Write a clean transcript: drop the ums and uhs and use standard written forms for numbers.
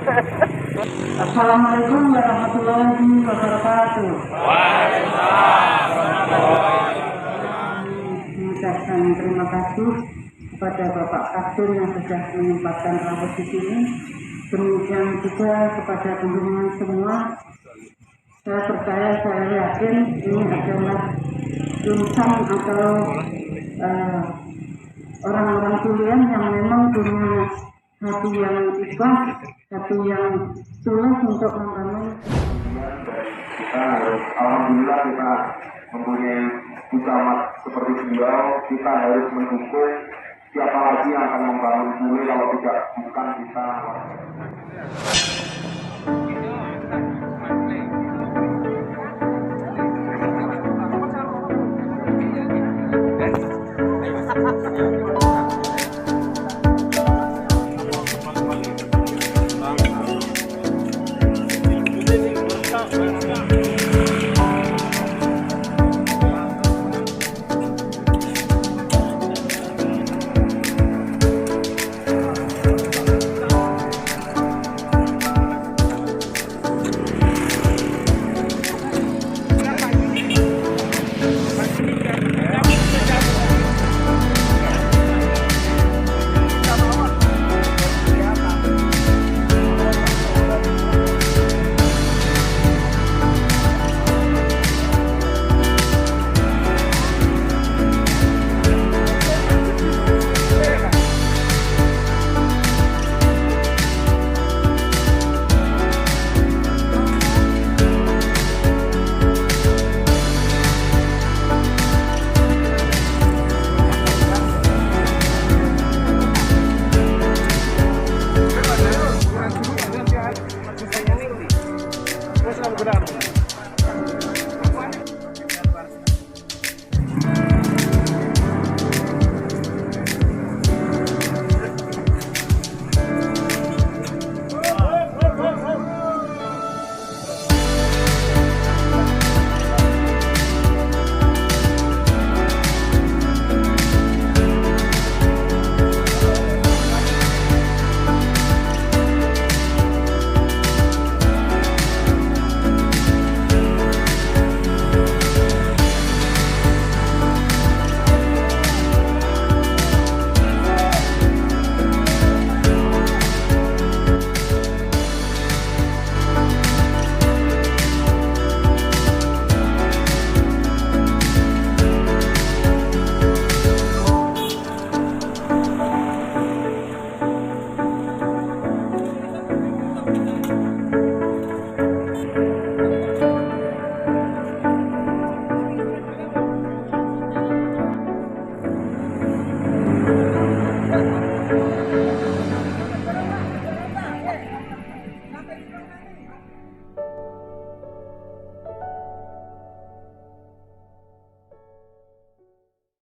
Assalamualaikum warahmatullahi wabarakatuh. Mengucapkan terima kasih kepada Bapak Kasur yang sudah menyempatkan rambut di sini. Demikian juga kepada teman-teman semua. Saya percaya, saya yakin ini adalah insan atau orang-orang pilihan yang memang punya hati yang ikhlas, hati yang tulus untuk membangun. Kita harus, alhamdulillah kita mempunyai camat seperti beliau. Kita harus mendukung siapa lagi yang akan membangun Sule kalau tidak bukan kita.